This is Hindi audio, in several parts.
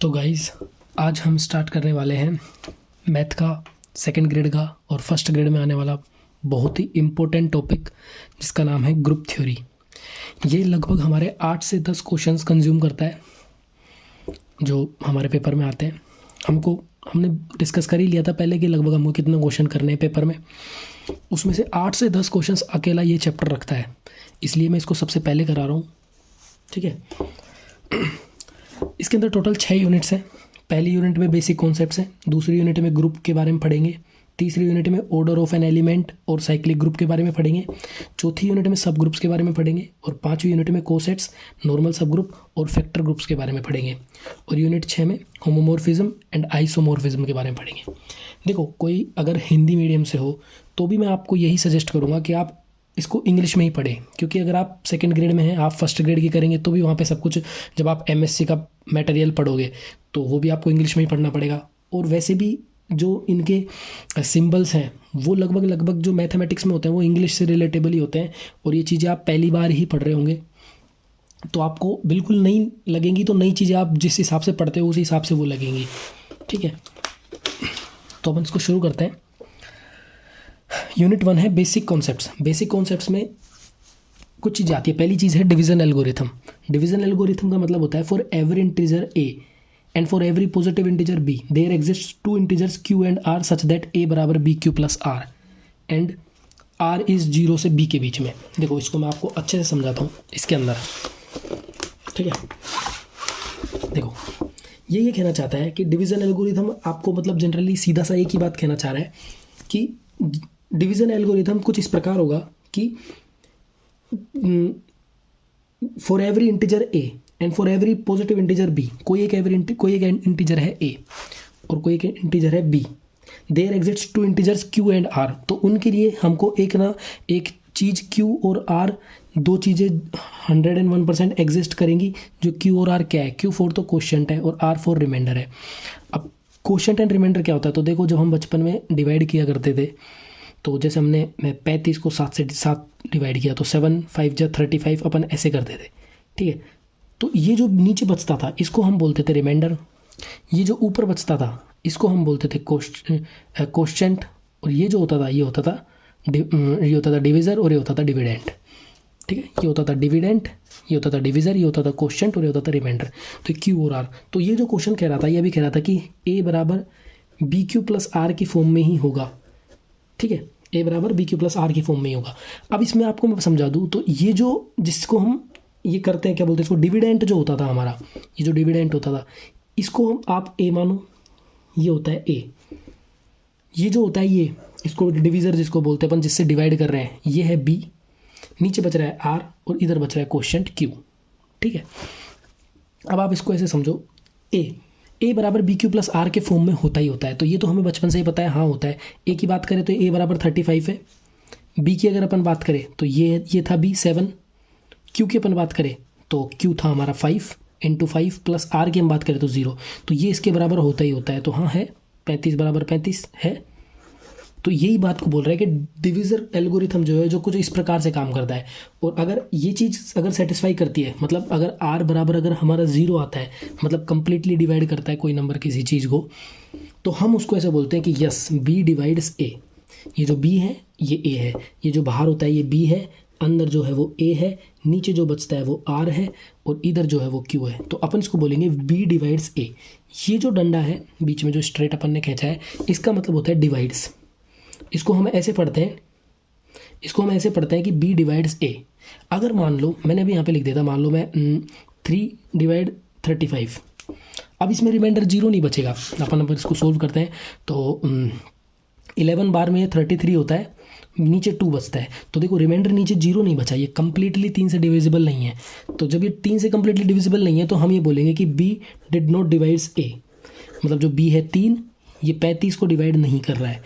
तो गाइस आज हम स्टार्ट करने वाले हैं मैथ का सेकंड ग्रेड का और फर्स्ट ग्रेड में आने वाला बहुत ही इम्पोर्टेंट टॉपिक जिसका नाम है ग्रुप थ्योरी। ये लगभग हमारे 8 से 10 क्वेश्चंस कंज्यूम करता है जो हमारे पेपर में आते हैं। हमने डिस्कस कर ही लिया था पहले कि लगभग हमको कितने क्वेश्चन करने हैं पेपर में। उसमें से 8 से 10 क्वेश्चंस अकेला ये चैप्टर रखता है, इसलिए मैं इसको सबसे पहले करा रहा हूँ। ठीक है, इसके अंदर टोटल 6 यूनिट्स हैं। पहली यूनिट में बेसिक कॉन्सेप्ट्स हैं, दूसरी यूनिट में ग्रुप के बारे में पढ़ेंगे, तीसरी यूनिट में ऑर्डर ऑफ एन एलिमेंट और साइक्लिक ग्रुप के बारे में पढ़ेंगे, चौथी यूनिट में सब ग्रुप्स के बारे में पढ़ेंगे और पांचवी यूनिट में कोसेट्स, नॉर्मल सब ग्रुप और फैक्टर ग्रुप्स के बारे में पढ़ेंगे और यूनिट 6 में होमोमॉर्फिज्म एंड आइसोमॉर्फिज्म के बारे में पढ़ेंगे। देखो, कोई अगर हिंदी मीडियम से हो तो भी मैं आपको यही सजेस्ट करूँगा कि आप इसको इंग्लिश में ही पढ़ें, क्योंकि अगर आप सेकंड ग्रेड में हैं, आप फर्स्ट ग्रेड की करेंगे तो भी वहाँ पे सब कुछ, जब आप एमएससी का मटेरियल पढ़ोगे तो वो भी आपको इंग्लिश में ही पढ़ना पड़ेगा। और वैसे भी जो इनके सिंबल्स हैं वो लगभग जो मैथमेटिक्स में होते हैं वो इंग्लिश से रिलेटेबल ही होते हैं, और ये चीज़ें आप पहली बार ही पढ़ रहे होंगे तो आपको बिल्कुल नई लगेंगी। तो नई चीज़ें आप जिस हिसाब से पढ़ते हो उस हिसाब से वो लगेंगी। ठीक है, तो अपन इसको शुरू करते हैं। यूनिट 1 है बेसिक कॉन्सेप्ट्स। बेसिक कॉन्सेप्ट्स में कुछ चीज़ें आती है। पहली चीज़ है डिवीजन एल्गोरिथम। डिवीजन एल्गोरिथम का मतलब होता है for every integer a and for every positive integer b there exist two integers q and r such that a बराबर bq plus r and r is 0 से b के बीच में। देखो, इसको मैं आपको अच्छे से समझाता हूँ इसके अंदर। ठीक है, देखो ये कहना चाहता है कि डिवीजन एल्गोरिथम आपको मतलब जनरली सीधा सा एक ही बात कहना चाह रहा है कि डिवीजन एल्गोरिथम कुछ इस प्रकार होगा कि for every integer a and for every positive integer b, कोई एक इंटीजर है a और कोई एक इंटीजर है b, there exist two integers q and r। तो उनके लिए हमको एक चीज़ q और r, दो चीज़ें 101% एग्जिस्ट करेंगी। जो q और r क्या है? q फॉर तो क्वोशिएंट है और r फॉर रिमाइंडर है। अब क्वोशिएंट एंड रिमाइंडर क्या होता है? तो देखो, जब हम बचपन में डिवाइड किया करते थे तो जैसे मैं 35 को 7 से 7 डिवाइड किया तो 7 5 जा 35 अपन ऐसे करते थे। ठीक है, तो ये जो नीचे बचता था इसको हम बोलते थे रिमाइंडर, ये जो ऊपर बचता था इसको हम बोलते थे क्वोशिएंट, और ये जो होता था ये होता था डिविजर और ये होता था डिविडेंड। ठीक है, ये होता था डिविडेंड, ये होता था डिविजर, ये होता था क्वोशिएंट और ये होता था रिमाइंडर। तो क्यू और आर, तो ये जो क्वेश्चन कह रहा था ये भी कह रहा था कि a बराबर बी क्यू प्लस आर की फॉर्म में ही होगा। ठीक है, a बराबर बी क्यू प्लस आर की फॉर्म में ही होगा। अब इसमें आपको मैं समझा दूँ तो ये जो जिसको हम ये करते हैं, क्या बोलते हैं इसको, डिविडेंट जो होता था हमारा, ये जो डिविडेंट होता था इसको हम आप a मानो, ये होता है a। ये जो होता है ये, इसको डिविजर जिसको बोलते हैं अपन, जिससे डिवाइड कर रहे हैं, ये है b, नीचे बच रहा है r और इधर बच रहा है क्वोशिएंट q। ठीक है, अब आप इसको ऐसे समझो, a बराबर बी क्यू प्लस आर के फॉर्म में होता ही होता है। तो ये तो हमें बचपन से ही पता है, हाँ होता है। a की बात करें तो a बराबर 35 है, b की अगर अपन बात करें तो ये था b 7, q की अपन बात करें तो q था हमारा 5 इंटू 5 प्लस r की हम बात करें तो 0। तो ये इसके बराबर होता ही होता है। तो हाँ है, 35 बराबर 35 है। तो यही बात को बोल रहा है कि डिविजर एल्गोरिथम जो है जो कुछ इस प्रकार से काम करता है। और अगर ये चीज़ अगर सेटिस्फाई करती है, मतलब अगर r बराबर अगर हमारा 0 आता है, मतलब कंप्लीटली डिवाइड करता है कोई नंबर किसी चीज़ को, तो हम उसको ऐसे बोलते हैं कि यस b डिवाइड्स a। ये जो b है ये a है, ये जो बाहर होता है ये b है, अंदर जो है वो a है, नीचे जो बचता है वो r है और इधर जो है वो q है। तो अपन इसको बोलेंगे b डिवाइड्स a। ये जो डंडा है बीच में जो स्ट्रेट अपन ने खींचा है, इसका मतलब होता है डिवाइड्स। इसको हम ऐसे पढ़ते हैं कि b डिवाइड्स a। अगर मान लो, मैंने अभी यहाँ पे लिख दिया था, मान लो मैं 3 डिवाइड 35, अब इसमें रिमाइंडर 0 नहीं बचेगा। अपन इसको सोल्व करते हैं तो 11 बार में 33 होता है, नीचे 2 बचता है। तो देखो, रिमाइंडर नीचे 0 नहीं बचा, ये कंप्लीटली 3 से डिविजिबल नहीं है। तो जब ये 3 से कंप्लीटली डिविजिबल नहीं है तो हम ये बोलेंगे कि b did not divides a, मतलब जो b है 3, ये 35 को डिवाइड नहीं कर रहा है।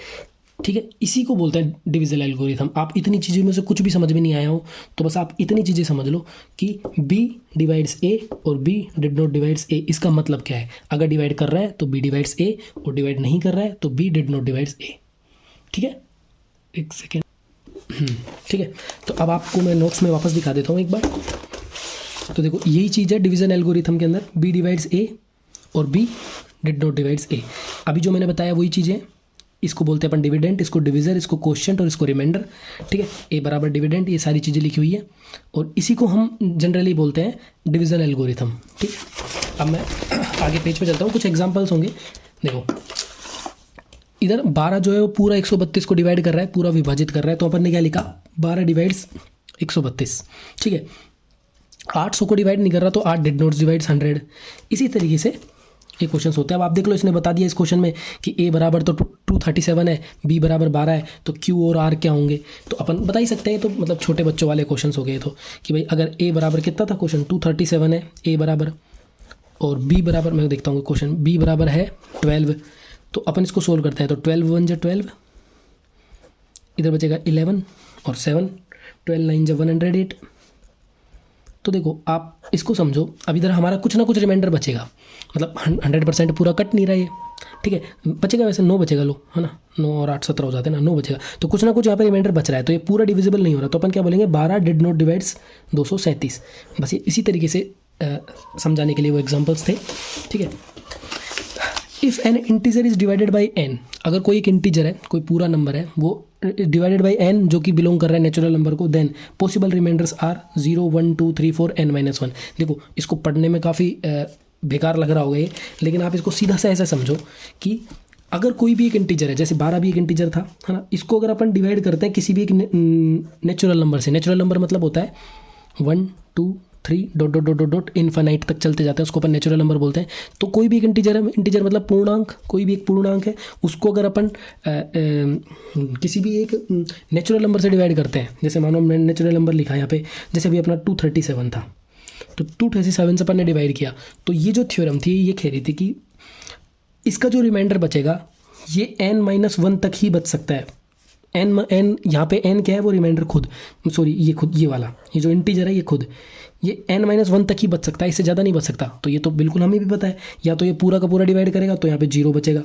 ठीक है, इसी को बोलते हैं डिविजन एल्गोरिथम। आप इतनी चीज़ों में से कुछ भी समझ में नहीं आया हो तो बस आप इतनी चीज़ें समझ लो कि b डिवाइड्स a और b did not divides a, इसका मतलब क्या है। अगर डिवाइड कर रहा है तो b डिवाइड्स a और डिवाइड नहीं कर रहा है तो b did not divides a। ठीक है, एक सेकेंड। ठीक है, तो अब आपको मैं नोट्स में वापस दिखा देता हूँ एक बार। तो देखो, यही चीज़ है डिवीजन एल्गोरिथम के अंदर, b डिवाइड्स a और बी डिड नॉट डिवाइड्स ए। अभी जो मैंने बताया वही चीज़ें, इसको बोलते हैं अपन डिविडेंट, इसको डिविजर, इसको क्वोशिएंट और इसको रिमाइंडर। ठीक है, ए बराबर डिविडेंट, ये सारी चीज़ें लिखी हुई है और इसी को हम जनरली बोलते हैं डिवीजन एल्गोरिथम। ठीक, अब मैं आगे पेज पे चलता हूँ, कुछ एग्जांपल्स होंगे। देखो इधर 12 जो है वो पूरा 132 को डिवाइड कर रहा है, पूरा विभाजित कर रहा है, तो अपन ने क्या लिखा 12 डिवाइड्स 132। ठीक है, 800 को डिवाइड नहीं कर रहा तो 8 डिड नॉट डिवाइड्स 100। इसी तरीके से ये क्वेश्चन होते हैं। अब आप देख लो, इसने बता दिया इस क्वेश्चन में कि ए बराबर तो 237 है, बी बराबर 12 है, तो क्यू और आर क्या होंगे, तो अपन बता ही सकते हैं। तो मतलब छोटे बच्चों वाले क्वेश्चन हो गए तो कि भाई अगर ए बराबर कितना था, क्वेश्चन 237 है ए बराबर, और बी बराबर, मैं देखता हूँ क्वेश्चन, बी बराबर है 12, तो अपन इसको सोल्व करते हैं। तो 12 1 जा 12, इधर बचेगा 11 और 7, 12 9 जा 108। तो देखो आप इसको समझो, अब इधर हमारा कुछ ना कुछ रिमाइंडर बचेगा, मतलब 100% पूरा कट नहीं रहा है। ठीक है, बचेगा वैसे 9 बचेगा, लो है ना, 9 और 8 17 हो जाते हैं ना, 9 बचेगा, तो कुछ ना कुछ यहाँ पे रिमाइंडर बच रहा है, तो ये पूरा डिविजिबल नहीं हो रहा, तो अपन क्या बोलेंगे 12 डिड नॉट डिवाइड्स 237। बस ये इसी तरीके से समझाने के लिए वो एग्जाम्पल्स थे। ठीक है, if an integer is divided by N, अगर कोई एक इंटीजर है, कोई पूरा नंबर है, वो डिवाइडेड बाई एन जो कि बिलोंग कर रहा है नेचुरल नंबर को, then possible remainders are 0 1 2 3 4 n-1। देखो इसको पढ़ने में काफ़ी बेकार लग रहा होगा ये, लेकिन आप इसको सीधा सा ऐसा समझो कि अगर कोई भी एक इंटीजर है, जैसे 12 भी एक इंटीजर था, है ना, इसको अगर अपन डिवाइड करते हैं किसी भी एक नेचुरल नंबर से, नेचुरल नंबर मतलब होता है 1 2 3 dot dot dot dot dot infinite तक चलते जाते हैं, उसको अपन नेचुरल नंबर बोलते हैं। तो कोई भी एक इंटीजर है, इंटीजर मतलब पूर्णांक, कोई भी एक पूर्णांक है, उसको अगर अपन किसी भी एक नेचुरल नंबर से डिवाइड करते हैं, जैसे मानो हमने नेचुरल नंबर लिखा है यहाँ पे, जैसे अभी अपना 237 था, तो 237 से अपन ने डिवाइड किया, तो ये जो थ्योरम थी ये कह रही थी कि इसका जो रिमाइंडर बचेगा ये n-1 तक ही बच सकता है। n यहाँ पे n क्या है, वो रिमाइंडर खुद, सॉरी ये खुद, ये वाला, ये जो इंटीजर है ये खुद, ये n-1 तक ही बच सकता है, इससे ज़्यादा नहीं बच सकता। तो ये तो बिल्कुल हमें भी पता है, या तो ये पूरा का पूरा डिवाइड करेगा तो यहाँ पे 0 बचेगा,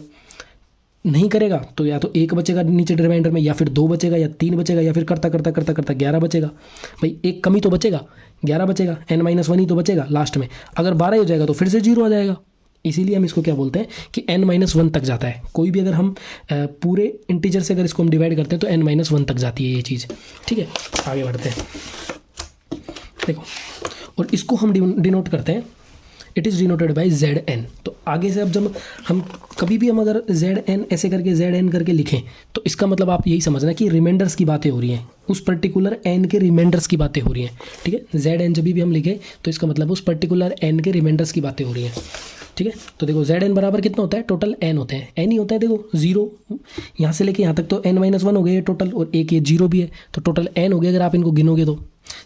नहीं करेगा तो या तो 1 बचेगा नीचे रिमाइंडर में, या फिर 2 बचेगा, या 3 बचेगा, या फिर करता करता करता करता 11 बचेगा। भाई एक कमी तो बचेगा, 11 बचेगा, n-1 ही तो बचेगा लास्ट में। अगर 12 हो जाएगा तो फिर से 0 आ जाएगा। इसीलिए हम इसको क्या बोलते हैं कि n-1 तक जाता है। कोई भी अगर हम पूरे इंटीजर से अगर इसको हम डिवाइड करते हैं तो n-1 तक जाती है ये चीज़। ठीक है, आगे बढ़ते हैं। देखो, और इसको हम डिनोट करते हैं, it is denoted by Zn। तो आगे से अब जब हम कभी भी हम अगर Zn ऐसे करके Zn करके लिखें, तो इसका मतलब आप यही समझना कि रिमाइंडर्स की बातें हो रही हैं, उस पर्टिकुलर n के रिमाइंडर्स की बातें हो रही हैं। ठीक है, Zn जब भी हम लिखें तो इसका मतलब उस पर्टिकुलर n के रिमाइंडर्स की बातें हो रही हैं। ठीक है, तो देखो Zn बराबर कितना होता है, टोटल n होते हैं, n ही होता है। देखो 0 यहाँ से लेके यहाँ तक तो n-1 हो गए टोटल, और एक ये 0 भी है, तो टोटल n हो गया अगर आप इनको गिनोगे तो।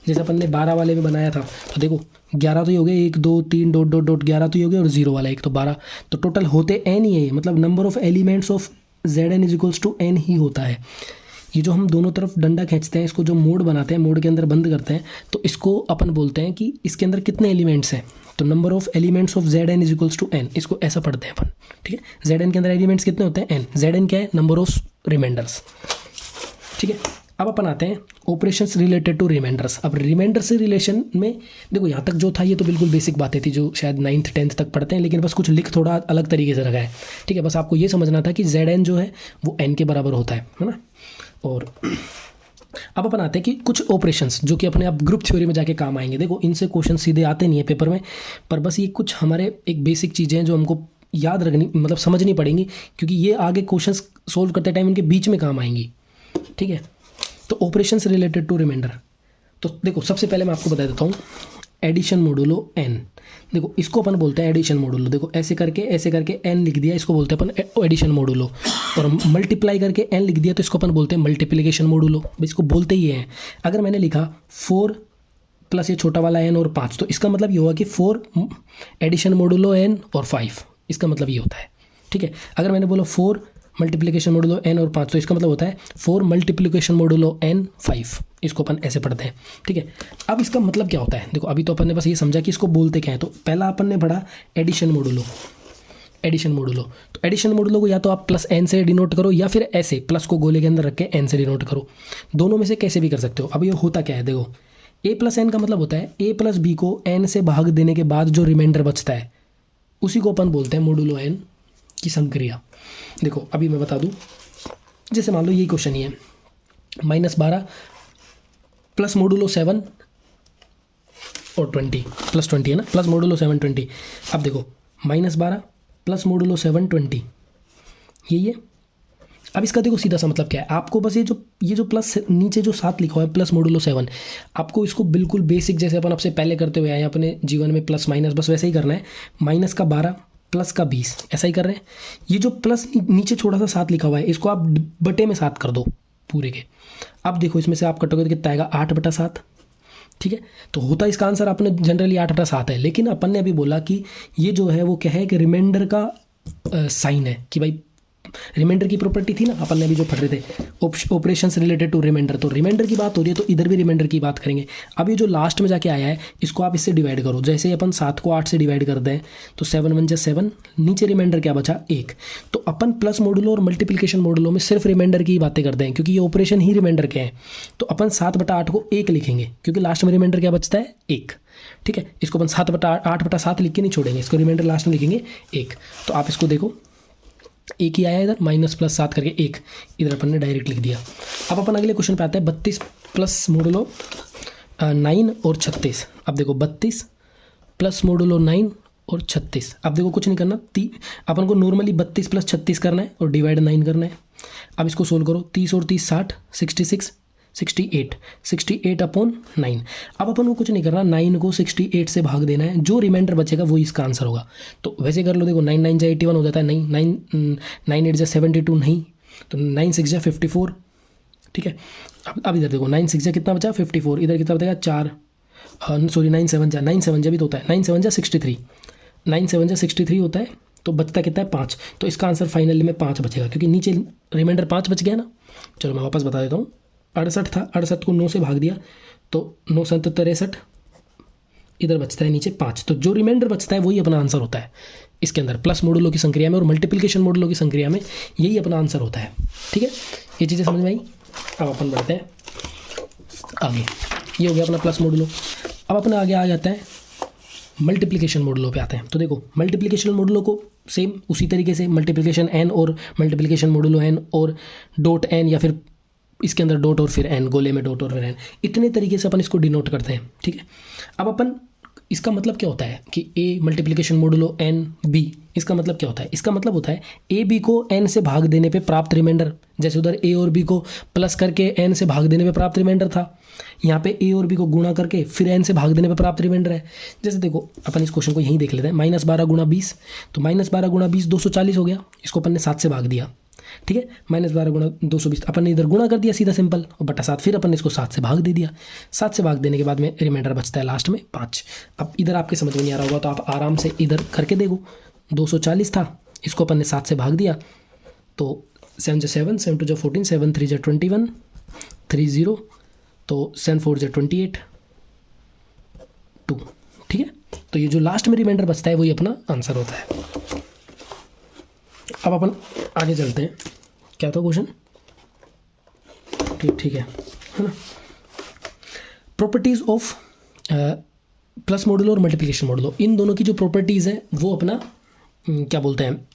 जैसे अपन ने 12 वाले में बनाया था, तो देखो 11 तो ही हो गए, 1 2 3 डॉट डॉट डॉट 11 तो ही हो गए, और 0 वाला 1 तो 12, तो टोटल होते n ही है, मतलब number of elements of Zn is equals to n ही होता है। ये जो हम दोनों तरफ डंडा खींचते हैं, इसको जो मोड बनाते हैं, मोड के अंदर बंद करते हैं, तो इसको अपन बोलते हैं कि इसके अंदर कितने एलिमेंट्स हैं, तो number of elements of Zn is equals to n, इसको ऐसा पढ़ते हैं अपन। ठीक है, Zn के अंदर एलिमेंट्स कितने होते हैं, n। Zn क्या है, नंबर ऑफ रिमाइंडर्स। ठीक है, अब अपन आते हैं ऑपरेशंस रिलेटेड टू रिमाइंडर्स। अब रिमाइंडर से रिलेशन में देखो, यहाँ तक जो था ये तो बिल्कुल बेसिक बातें थी जो शायद 9th 10th तक पढ़ते हैं, लेकिन बस कुछ लिख थोड़ा अलग तरीके से रखा है। ठीक है, बस आपको ये समझना था कि Zn जो है वो n के बराबर होता है ना। और अब अपन आते हैं कि कुछ ऑपरेशंस जो कि अपने आप ग्रुप थ्योरी में जाके काम आएंगे। देखो इनसे क्वेश्चन सीधे आते नहीं है पेपर में, पर बस ये कुछ हमारे एक बेसिक चीज़ें हैं जो हमको याद रखनी, मतलब समझनी पड़ेंगी, क्योंकि ये आगे क्वेश्चन सोल्व करते टाइम इनके बीच में काम आएंगी। ठीक है, तो ऑपरेशंस रिलेटेड टू रिमाइंडर, तो देखो सबसे पहले मैं आपको बता देता हूँ एडिशन मोडुलो n। देखो इसको अपन बोलते हैं एडिशन मोडुलो। देखो ऐसे करके n लिख दिया, इसको बोलते हैं अपन एडिशन मोडुलो। और मल्टीप्लाई करके n लिख दिया तो इसको अपन बोलते हैं मल्टीप्लिकेशन मोडुलो। इसको बोलते ही हैं। अगर मैंने लिखा 4 प्लस ये छोटा वाला n और 5, तो इसका मतलब ये होगा कि 4 एडिशन मोडुलो n और 5, इसका मतलब ये होता है। ठीक है, अगर मैंने बोला 4 मल्टीप्लिकेशन मोडुलो n और 5, तो इसका मतलब होता है 4 मल्टीप्लिकेशन मोडुलो n 5, इसको अपन ऐसे पढ़ते हैं। ठीक है, अब इसका मतलब क्या होता है, देखो अभी तो अपन ने बस ये समझा कि इसको बोलते क्या है। तो पहला अपन ने पढ़ा एडिशन मोडुलो। तो एडिशन मोडुलो को या तो आप प्लस n से डिनोट करो, या फिर ऐसे प्लस को गोले के अंदर रख के n से डिनोट करो, दोनों में से कैसे भी कर सकते हो। अब ये होता क्या है, देखो a प्लस n का मतलब होता है a प्लस b को n से भाग देने के बाद जो रिमाइंडर बचता है उसी को अपन बोलते हैं मोडुलो एन की संक्रिया। देखो अभी मैं बता दूं, जैसे मान लो यही क्वेश्चन ही है, -12 प्लस मोडुलो 7 और 20 प्लस 20 है ना, प्लस मोडुलो 7 20। अब देखो -12 प्लस मोडुलो 7 20 यही है। अब इसका देखो सीधा सा मतलब क्या है, आपको बस ये जो प्लस नीचे जो 7 लिखा हुआ है प्लस मोडुलो 7, आपको इसको बिल्कुल बेसिक जैसे अपन आपसे पहले करते हुए आए हैं अपने जीवन में प्लस माइनस, बस वैसे ही करना है। माइनस का 12 प्लस का 20 ऐसा ही कर रहे हैं। ये जो प्लस नीचे छोटा सा 7 लिखा हुआ है इसको आप बटे में 7 कर दो पूरे के। अब देखो इसमें से आप कटोगे तो कितना आएगा, 8/7। ठीक है, तो होता इसका आंसर अपने जनरली 8/7 है, लेकिन अपन ने अभी बोला कि ये जो है वो क्या है कि रिमाइंडर का साइन है कि भाई रिमाइंडर की प्रॉपर्टी थी ना, अपन ने अभी जो पढ़ रहे थे ऑपरेशंस रिलेटेड टू रिमाइंडर, तो रिमाइंडर की बात हो रही है तो इधर भी रिमाइंडर की बात करेंगे। अब ये जो लास्ट में जाके आया है इसको आप इससे डिवाइड करो, जैसे ही अपन 7 को 8 से डिवाइड कर दें तो 7 1 जा 7, नीचे रिमाइंडर क्या बचा 1। तो अपन प्लस मॉडुलो और मल्टीप्लिकेशन मॉडुलो में सिर्फ रिमाइंडर की बातें करते हैं क्योंकि ये ऑपरेशन ही रिमाइंडर के हैं। तो अपन 7/8 को 1 लिखेंगे क्योंकि लास्ट में रिमाइंडर क्या बचता है 1। ठीक है, इसको अपन 8/7 लिख के नहीं छोड़ेंगे, इसको रिमाइंडर लास्ट में लिखेंगे 1। तो आप इसको देखो एक ही आया इधर, -+7 करके 1 इधर अपन ने डायरेक्ट लिख दिया। अब अपन अगले क्वेश्चन पे आते हैं, 32 प्लस मोडुलो 9 और 36। अब देखो 32 प्लस मोडुलो 9 और 36। अब देखो कुछ नहीं करना, अपन को नॉर्मली 32 प्लस 36 करना है और डिवाइड 9 करना है। अब इसको सोल्व करो, 30 और 30 60, 66 68/9। अब अपन को कुछ नहीं करना, 9 को 68 से भाग देना है, जो रिमाइंडर बचेगा वो इसका आंसर होगा। तो वैसे कर लो, देखो 9 9 जा 81 हो जाता है, नहीं 9 8 जा 72 नहीं, तो 9 6 जा 54। ठीक है, अब इधर देखो 9 6 जा कितना बचा 54, इधर कितना बचेगा 4, सॉरी 9 7 जा भी तो होता है, 9 7 जा 63, 9 7 जा 63 होता है, तो बचता कितना है 5। तो इसका आंसर फाइनली में 5 बचेगा क्योंकि नीचे रिमाइंडर 5 बच गया ना। चलो मैं वापस बता देता हूँ, 68 था, 68 को 9 से भाग दिया तो 9 7 63, इधर बचता है नीचे 5। तो जो रिमाइंडर बचता है वही अपना आंसर होता है इसके अंदर, प्लस मोडुलो की संक्रिया में और मल्टीप्लिकेशन मोडुलो की संक्रिया में यही अपना आंसर होता है। ठीक है, ये चीज़ें समझ में आई। अब अपन बढ़ते हैं आगे, ये हो गया अपना प्लस मोडुलो। अब अपना आगे आ जाता है मल्टीप्लिकेशन मोडुलो पे आते हैं। तो देखो मल्टीप्लिकेशन मोडुलो को सेम उसी तरीके से मल्टीप्लिकेशन एन और मल्टीप्लिकेशन मोडुलो एन और डॉट एन, या फिर इसके अंदर डॉट और फिर एन, गोले में डॉट और फिर एन, इतने तरीके से अपन इसको डिनोट करते हैं। ठीक है, अब अपन इसका मतलब क्या होता है कि ए मल्टीप्लिकेशन मोडुलो एन बी, इसका मतलब क्या होता है, इसका मतलब होता है ए बी को एन से भाग देने पे प्राप्त रिमाइंडर। जैसे उधर ए और बी को प्लस करके एन से भाग देने पे प्राप्त रिमाइंडर था, यहाँ पे ए और बी को गुणा करके फिर एन से भाग देने पे प्राप्त रिमाइंडर है। जैसे देखो अपन इस क्वेश्चन को यहीं देख लेते हैं, -12 × 20, तो -12 × 20 240 हो गया, इसको अपन ने 7 से भाग दिया। ठीक है, -12 × 220 अपन ने इधर गुणा कर दिया सीधा सिंपल, और बटा 7 फिर अपन ने इसको 7 से भाग दे दिया। 7 से भाग देने के बाद में रिमाइंडर बचता है लास्ट में 5। अब इधर आपके समझ में नहीं आ रहा होगा तो आप आराम से इधर करके देखो, 240 था, इसको अपन ने 7 से भाग दिया तो 7 जा 7, 7 2 जा 14, 7 3 जा 21, 3 0, तो 7 4 जा 28 2। ठीक है, तो ये जो लास्ट में रिमाइंडर बचता है वही अपना आंसर होता है। अब अपन आगे चलते हैं, क्या था क्वेश्चन, ठीक है ना। प्रॉपर्टीज ऑफ प्लस मॉडुलो और मल्टीप्लिकेशन मॉडुलो, इन दोनों की जो प्रॉपर्टीज है वो अपना क्या बोलते हैं,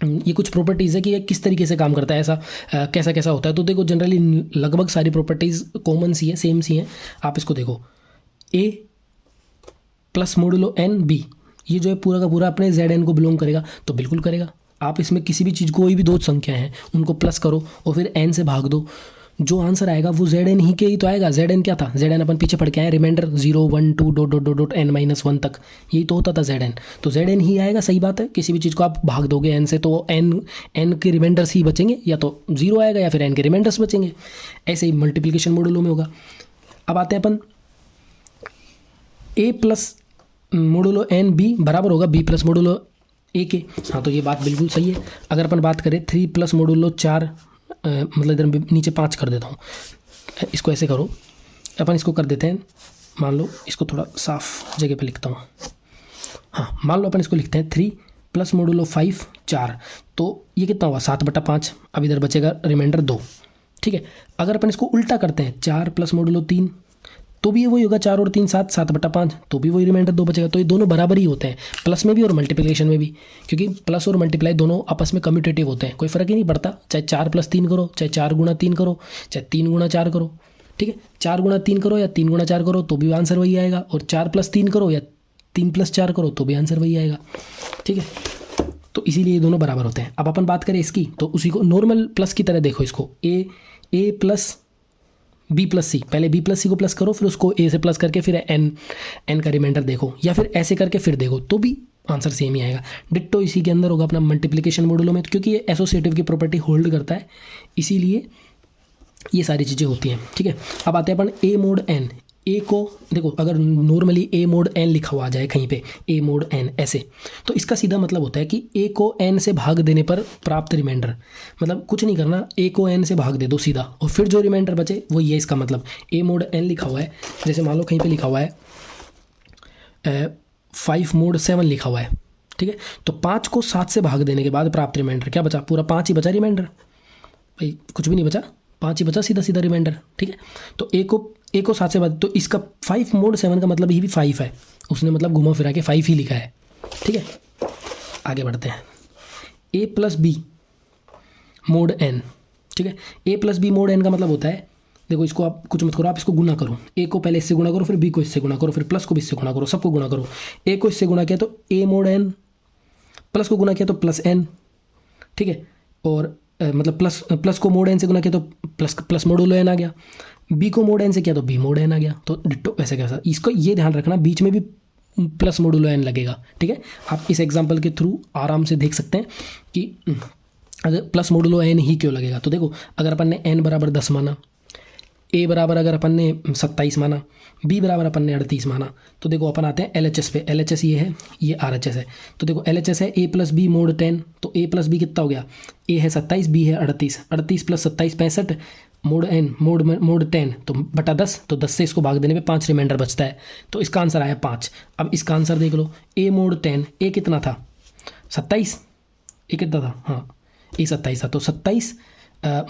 ये कुछ प्रॉपर्टीज़ है कि ये किस तरीके से काम करता है, ऐसा कैसा कैसा होता है। तो देखो जनरली लगभग सारी प्रॉपर्टीज़ कॉमन सी है, सेम सी हैं। आप इसको देखो, ए प्लस मॉडुलो एन बी, ये जो है पूरा का पूरा अपने जेड एन को बिलोंग करेगा, तो बिल्कुल करेगा। आप इसमें किसी भी चीज़, कोई भी दो संख्या हैं उनको प्लस करो और फिर एन से भाग दो, जो आंसर आएगा वो जेड एन ही के ही तो आएगा। जेड एन क्या था, जेड एन अपन पीछे पढ़ के आए, remainder 0 1 2 dot dot dot dot N -1 तक, यही तो होता था जेड एन, तो जेड एन ही आएगा। सही बात है, किसी भी चीज़ को आप भाग दोगे एन से तो एन के रिमाइंडर्स ही बचेंगे, या तो 0 आएगा या फिर एन के रिमाइंडर्स बचेंगे। ऐसे ही मल्टीप्लिकेशन मॉडुलो में होगा। अब आते हैं अपन ए प्लस मॉडुलो एन बी बराबर होगा बी प्लस मॉडुलो ए के। हाँ, तो ये बात बिल्कुल सही है। अगर अपन बात करें 3 प्लस मॉडुलो 4, मतलब इधर नीचे 5 कर देता हूँ, इसको ऐसे करो, अपन इसको कर देते हैं, मान लो इसको थोड़ा साफ जगह पे लिखता हूँ। हाँ, मान लो अपन इसको लिखते हैं 3 प्लस मॉडुलो 5 4, तो ये कितना हुआ 7/5। अब इधर बचेगा रिमाइंडर 2। ठीक है, अगर अपन इसको उल्टा करते हैं 4 प्लस मॉडुलो 3, तो भी ये वही होगा 4 और 3 7, 7/5, तो भी वही रिमाइंडर 2 बचेगा। तो ये दोनों बराबर ही होते हैं, प्लस में भी और मल्टीप्लिकेशन में भी, क्योंकि प्लस और मल्टीप्लाई दोनों आपस में कम्यूटेटिव होते हैं, कोई फ़र्क ही नहीं पड़ता, चाहे 4 + 3 करो, चाहे 4 × 3 करो, चाहे 3 × 4 करो, ठीक है। 4 × 3 करो या 3 × 4 करो तो भी आंसर वही आएगा, और 4 + 3 करो या 3 + 4 करो तो भी आंसर वही आएगा, ठीक है। तो इसीलिए ये दोनों बराबर होते हैं। अब अपन बात करें इसकी, तो उसी को नॉर्मल प्लस की तरह देखो इसको, ए + B + C, पहले B + C को प्लस करो, फिर उसको A से प्लस करके फिर n का रिमाइंडर देखो, या फिर ऐसे करके फिर देखो, तो भी आंसर सेम ही आएगा। डिट्टो इसी के अंदर होगा अपना मल्टीप्लिकेशन मॉडुलो में, क्योंकि ये एसोसिएटिव की प्रॉपर्टी होल्ड करता है, इसीलिए ये सारी चीज़ें होती हैं, ठीक है। अब आते हैं अपन A mod n। ए को देखो, अगर नॉर्मली A mod n लिखा हुआ आ जाए कहीं पे, A mod n ऐसे, तो इसका सीधा मतलब होता है कि A को n से भाग देने पर प्राप्त रिमाइंडर, मतलब कुछ नहीं करना, A को n से भाग दे दो सीधा, और फिर जो रिमाइंडर बचे वो ये इसका मतलब। A mod n लिखा हुआ है, जैसे मान लो कहीं पे लिखा हुआ है 5 mod 7 लिखा हुआ है, ठीक है। तो 5 को 7 से भाग देने के बाद प्राप्त रिमाइंडर क्या बचा, पूरा 5 ही बचा रिमाइंडर, भाई कुछ भी नहीं बचा, 5 ही बचा सीधा सीधा रिमाइंडर, ठीक है। तो A को 7 से भाग, तो इसका 5 mod 7 का मतलब ये भी 5 है, उसने मतलब घुमा फिरा के 5 ही लिखा है, ठीक है। आगे बढ़ते हैं, A + B mod n, ठीक है। A + B mod n का मतलब होता है, देखो इसको आप कुछ मत करो, आप इसको गुना करो, A को पहले इससे गुना करो, फिर B को इससे गुना करो, फिर प्लस को भी इससे गुना करो, सबको गुना करो। A को इससे गुना किया तो A mod n, प्लस को गुना किया तो +n, ठीक है। और मतलब प्लस को mod n से गुना किया तो प्लस मोडुलो n आ गया, B को mod n से किया तो B mod n आ गया। तो डिट्टो वैसे कैसा, इसको ये ध्यान रखना बीच में भी प्लस मोडुलो n लगेगा, ठीक है। आप इस एग्जाम्पल के थ्रू आराम से देख सकते हैं कि अगर प्लस मोडुलो n ही क्यों लगेगा। तो देखो, अगर अपन ने n = 10 माना, A बराबर अगर अपन ने 27 माना, B बराबर अपन ने 38 माना, तो देखो अपन आते हैं LHS पे, LHS ये है, ये RHS है। तो देखो LHS है A + B mod 10, तो A + B कितना हो गया, A है 27, B है 38, 38 + 27 65, mod n mod 10 तो बटा 10, तो 10 से इसको भाग देने पे 5 रिमाइंडर बचता है, तो इसका आंसर आया 5। अब इसका आंसर देख लो, A mod 10, A कितना था 27, A कितना था, हाँ A 27 था, तो 27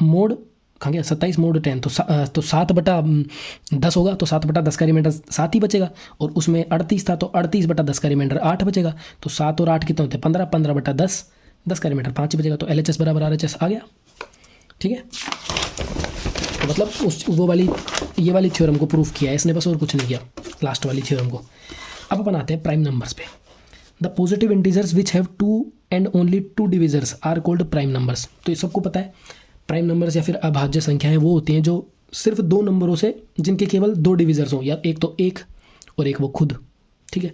मोड कहाँ गया, 27 mod 10, तो 7/10 होगा, तो 7/10 का रिमाइंडर 7 ही बचेगा, और उसमें 38 था तो 38/10 का रिमाइंडर 8 बचेगा, तो 7 और 8 कितने होते हैं 15, 15/10, 10 का रिमाइंडर 5 ही बचेगा। तो LHS = RHS आ गया, ठीक है। तो मतलब ये वाली थ्योरम को प्रूफ किया है इसने, बस और कुछ नहीं किया, लास्ट वाली थ्योरम को। अब अपन आते हैं प्राइम नंबर्स पे। The positive integers which have 2 and only 2 divisors are called prime numbers. तो ये सबको पता है, प्राइम नंबर्स या फिर अभाज्य संख्याएं वो होती हैं जो सिर्फ 2 नंबरों से, जिनके केवल 2 डिविजर्स हों, या एक तो 1 और एक वो खुद, ठीक है।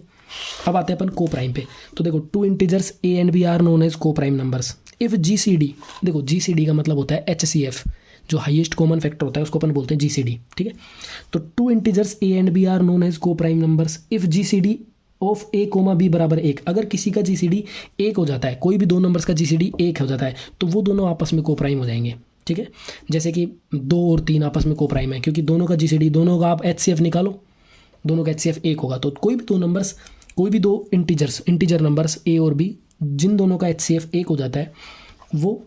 अब आते हैं अपन को प्राइम पे। तो देखो 2 integers A and B are known as को प्राइम नंबर्स इफ GCD, देखो GCD का मतलब होता है HCF, जो हाईएस्ट कॉमन फैक्टर होता है उसको अपन बोलते हैं GCD, ठीक है। तो 2 integers A and B are known as को prime numbers if GCD of A, B = 1। अगर किसी का GCD 1 हो जाता है, कोई भी 2 नंबर्स का GCD 1 हो जाता है, तो वो दोनों आपस में को प्राइम हो जाएंगे, ठीक है। जैसे कि 2 और 3 आपस में को प्राइम है, क्योंकि दोनों का GCD, दोनों का आप HCF निकालो, दोनों का HCF 1 होगा। तो कोई भी 2 नंबर्स, कोई भी 2 इंटीजर नंबर्स A और B, जिन दोनों का HCF 1 हो जाता है, वो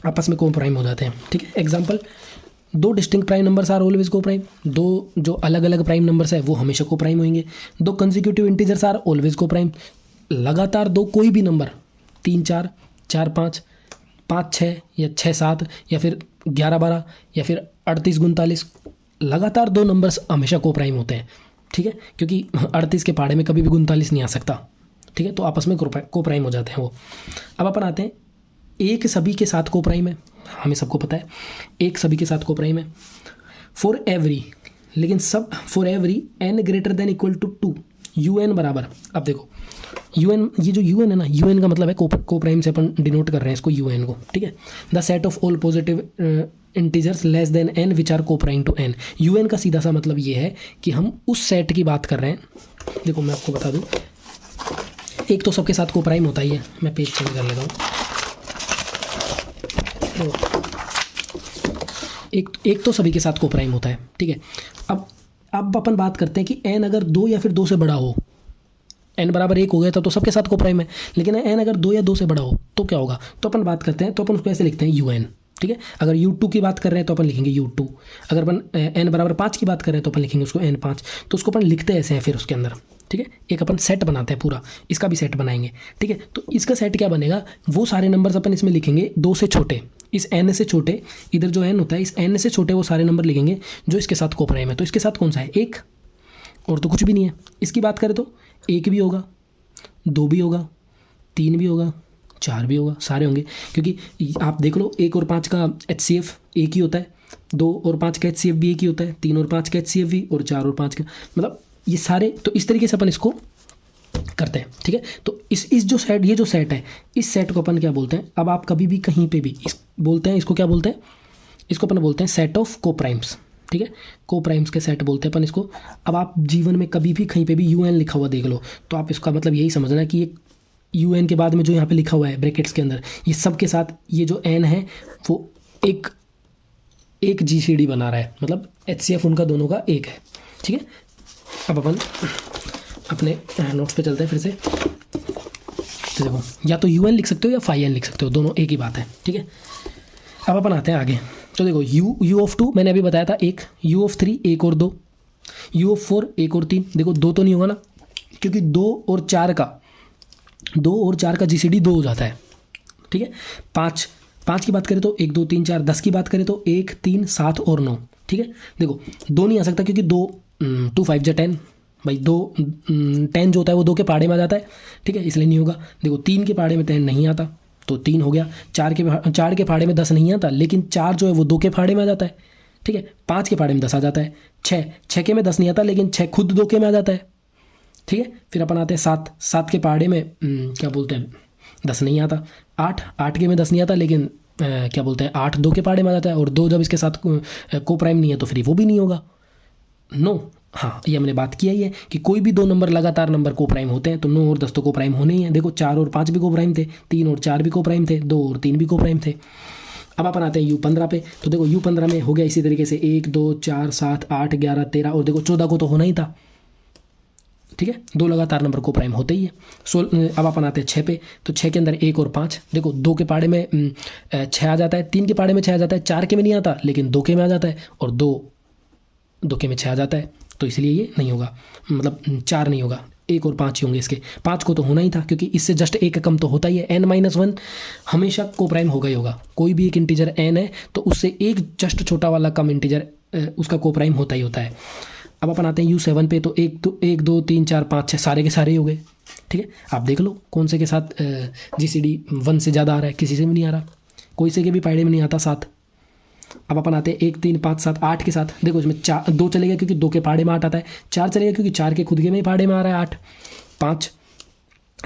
आपस में को प्राइम हो जाते हैं, ठीक है। Example, 2 distinct prime numbers are always coprime, 2 जो अलग अलग प्राइम नंबर्स है वो हमेशा को प्राइम होंगे। 2 कंसेक्यूटिव इंटीजर्स आर ऑलवेज को प्राइम, लगातार 2 कोई भी नंबर, 3 4 4 5 5 6 या 6 7 या फिर 11 12 या फिर 38 39, लगातार 2 नंबर्स हमेशा को प्राइम होते हैं, ठीक है, क्योंकि 38 के पहाड़े में कभी भी 39 नहीं आ सकता, ठीक है। तो आपस में को प्राइम हो जाते हैं वो। अब अपन आते हैं, एक सभी के साथ को प्राइम है, हमें सबको पता है एक सभी के साथ को प्राइम है। फॉर एवरी, लेकिन सब फॉर एवरी n > 2 UN बराबर, अब देखो UN, ये जो UN है ना, UN का मतलब है को प्राइम से अपन डिनोट कर रहे हैं इसको UN को, ठीक है। The set of all positive integers less than n which are coprime to n। UN का सीधा सा मतलब ये है कि हम उस सेट की बात कर रहे हैं। देखो मैं आपको बता दूं, एक तो सबके साथ को प्राइम होता ही है, मैं पेज चेंज कर लेता हूँ। एक तो सभी के साथ को प्राइम होता है, ठीक है। अब अपन बात करते हैं कि n अगर 2 या फिर 2 से बड़ा हो, n = 1 हो गया तो सबके साथ को प्राइम है, लेकिन n अगर 2 या 2 से बड़ा हो तो क्या होगा। तो अपन बात करते हैं, तो अपन उसको ऐसे लिखते हैं UN, ठीक है। अगर U2 की बात कर रहे हैं तो अपन लिखेंगे U2, अगर अपन n बराबर 5 की बात कर रहे हैं तो अपन लिखेंगे उसको n5। तो उसको अपन लिखते ऐसे हैं फिर उसके अंदर, ठीक है। एक अपन सेट बनाते हैं पूरा, इसका भी सेट बनाएंगे, ठीक है। तो इसका सेट क्या बनेगा, वो सारे नंबर्स अपन इसमें लिखेंगे 2 से छोटे, इस n से छोटे, इधर जो n होता है इस n से छोटे वो सारे नंबर लिखेंगे जो इसके साथ कोप्राइम है। तो इसके साथ कौन सा है, 1, और तो कुछ भी नहीं है। इसकी बात करें तो 1 भी होगा, 2 भी होगा, 3 भी होगा, 4 भी होगा, सारे होंगे। क्योंकि आप देख लो 1 और 5 का HCF एक ही होता है, 2 और 5 का HCF भी एक ही होता है, 3 और 5 का HCF भी, और 4 और 5 का, मतलब ये सारे। तो इस तरीके से अपन इसको करते हैं, ठीक है। तो इस जो सेट, ये जो सेट है, इस सेट को अपन क्या बोलते हैं, अब आप कभी भी कहीं पे भी इस बोलते हैं, इसको क्या बोलते हैं, इसको अपन बोलते हैं सेट ऑफ कोप्राइम्स, ठीक है। कोप्राइम्स के सेट बोलते हैं अपन इसको। अब आप जीवन में कभी भी कहीं पे भी UN लिखा हुआ देख लो तो आप इसका मतलब यही समझना कि ये UN के बाद में जो यहाँ पे लिखा हुआ है ब्रैकेट्स के अंदर, ये सब के साथ ये जो n है वो एक GCD बना रहा है, मतलब HCF उनका दोनों का एक है, ठीक है। अब अपन अपने नोट्स पे चलते हैं फिर से। तो देखो, या तो UN लिख सकते हो या phi n लिख सकते हो, दोनों एक ही बात है, ठीक है। अब अपन आते हैं आगे। तो देखो U of 2 मैंने अभी बताया था 1, U of 3 1 और 2, U of 4 1 और 3। देखो 2 तो नहीं होगा ना, क्योंकि 2 और 4 का GCD 2 हो जाता है, ठीक है। 5 की बात करें तो 1 2 3 4, 10 की बात करें तो 1 3 7 और 9, ठीक है। देखो 2 नहीं आ सकता क्योंकि 2 2 5 जा 10 भाई, 2 10 जो होता है वो 2 के पहाड़े में आ जाता है, ठीक है, इसलिए नहीं होगा। देखो 3 के पहाड़े में 10 नहीं आता तो 3 हो गया। 4 के पहाड़े में 10 नहीं आता, लेकिन 4 जो है वो 2 के पहाड़े में आ जाता है, ठीक है। 5 के पहाड़े में 10 आ जाता है। 6 के में 10 नहीं आता, लेकिन 6 खुद 2 के में आ जाता है, ठीक है। फिर अपन आते हैं 7 के पहाड़े में क्या बोलते हैं 10 नहीं आता। 8 के में 10 नहीं आता, लेकिन क्या बोलते हैं 8 2 के पहाड़े में आ जाता है, और 2 जब इसके साथ कोप्राइम नहीं है तो फिर वो भी नहीं होगा। नो, हाँ, ये हमने बात किया ही है कि कोई भी 2 नंबर लगातार नंबर कोप्राइम होते हैं तो 9 और 10 तो कोप्राइम होने ही है। देखो 4 और 5 भी कोप्राइम थे, 3 और 4 भी कोप्राइम थे, 2 और 3 भी कोप्राइम थे। अब अपन आते हैं U15 पे। तो देखो U15 में हो गया इसी तरीके से 1 2 4 7 8 11 13, और देखो 14 को तो होना ही था, ठीक है। 2 लगातार नंबर कोप्राइम होते ही है। अब अपन आते हैं 6 पे। तो 6 के अंदर 1 और 5, देखो 2 के पहाड़े में 6 आ जाता है, 3 के पहाड़े में 6 आ जाता है, 4 के में नहीं आता लेकिन 2 के में आ जाता है, और 2 के में 6 आ जाता है, तो इसलिए ये नहीं होगा, मतलब 4 नहीं होगा, 1 और 5 ही होंगे इसके। 5 को तो होना ही था क्योंकि इससे जस्ट एक कम तो होता ही है। n-1 हमेशा कोप्राइम होगा ही होगा। कोई भी एक इंटीजर n है तो उससे एक जस्ट छोटा वाला कम इंटीजर उसका कोप्राइम होता ही होता है। अब अपन आते हैं U7 पे। तो 1 2 3 4 5 6 सारे के सारे ही हो गए, ठीक है। आप देख लो कौन से के साथ GCD 1 से ज़्यादा आ रहा है, किसी से भी नहीं आ रहा, कोई से के भी पहाड़े में नहीं आता 7। अब अपन आते हैं 1 3 5 7 8 के साथ। देखो इसमें 2 चलेगा क्योंकि 2 के पहाड़े में 8 आता है, 4 चलेगा क्योंकि 4 के खुद के में ही पहाड़े में आ रहा है 8, 5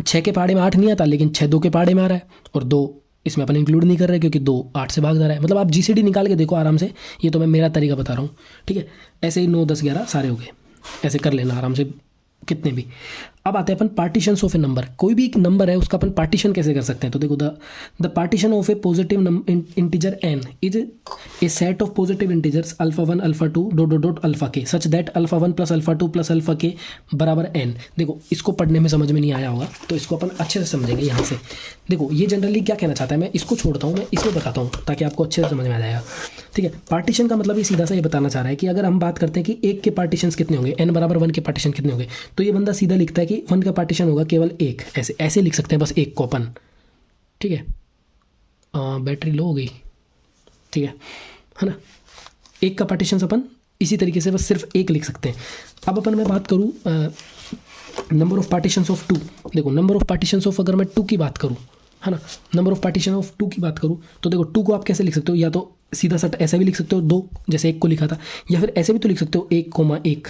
6 के पहाड़े में 8 नहीं आता, लेकिन 6 2 के पहाड़े में आ रहा है, और 2 इसमें अपन इंक्लूड नहीं कर रहे क्योंकि 2 8 से भाग जा रहा है। मतलब आप GCD निकाल के देखो आराम से, ये तो मैं मेरा तरीका बता रहा हूँ, ठीक है। ऐसे ही 9 10 11 सारे हो गए, ऐसे कर लेना आराम से कितने भी। अब आते हैं अपन पार्टीशन ऑफ ए नंबर। कोई भी एक नंबर है उसका अपन पार्टीशन कैसे कर सकते हैं। तो देखो the partition of A positive integer n is a set of positive integers alpha 1 alpha 2 dot dot dot alpha k such that alpha 1 plus alpha 2 plus alpha k बराबर n। देखो इसको पढ़ने में समझ में नहीं आया होगा तो इसको अपन अच्छे से समझेंगे यहाँ से। देखो ये जनरली क्या कहना चाहता है, मैं इसको छोड़ता हूँ, मैं इसमें बताता हूँ ताकि आपको अच्छे से समझ में आ जाएगा, ठीक है। पार्टीशन का मतलब ये सीधा सा ये बताना चाह रहा है कि अगर हम बात करते हैं कि 1 के पार्टीशन कितने होंगे, n बराबर 1 के पार्टीशन कितने होंगे, तो ये बंदा सीधा लिखता है कि 1 का पार्टीशन होगा केवल 1, ऐसे लिख सकते हैं बस 1 को अपन, ठीक है। बैटरी लो हो गई, ठीक है ना। 1 का पार्टीशन अपन इसी तरीके से बस सिर्फ 1 लिख सकते हैं। अब अपन मैं बात करूँ नंबर ऑफ पार्टीशंस ऑफ 2। देखो नंबर ऑफ पार्टीशंस ऑफ अगर मैं 2 की बात करूँ, है ना, नंबर ऑफ पार्टीशन ऑफ 2 की बात करूँ तो देखो 2 को आप कैसे लिख सकते हो, या तो सीधा सट ऐसा भी लिख सकते हो 2 जैसे 1 को लिखा था, या फिर ऐसे भी तो लिख सकते हो 1,1,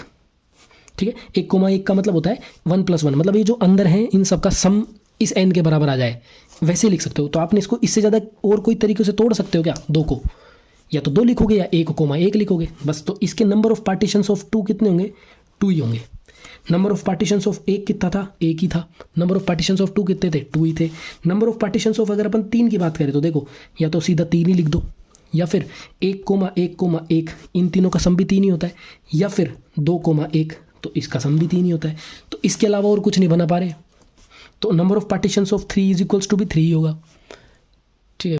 ठीक है। 1,1 का मतलब होता है 1 + 1, मतलब ये जो अंदर है इन सब का सम इस n के बराबर आ जाए, वैसे लिख सकते हो। तो आपने इसको इससे ज़्यादा और कोई तरीके से तोड़ सकते हो क्या 2 को, या तो 2 लिखोगे या 1,1 लिखोगे बस। तो इसके नंबर ऑफ पार्टीशंस ऑफ 2 कितने होंगे, 2 ही होंगे। नंबर ऑफ पार्टीशंस ऑफ 1 कितना था, 1 ही था। नंबर ऑफ पार्टीशंस ऑफ 2 कितने थे, 2 ही थे। नंबर ऑफ पार्टीशंस ऑफ अगर अपन 3 की बात करें तो देखो या तो सीधा 3 ही लिख दो, या फिर 1,1,1 इन तीनों का सम भी 3 ही होता है, या फिर 2,1 तो इसका सम भी 3 ही होता है। तो इसके अलावा और कुछ नहीं बना पा रहे, तो number of partitions of 3 is equals to भी 3 ही होगा।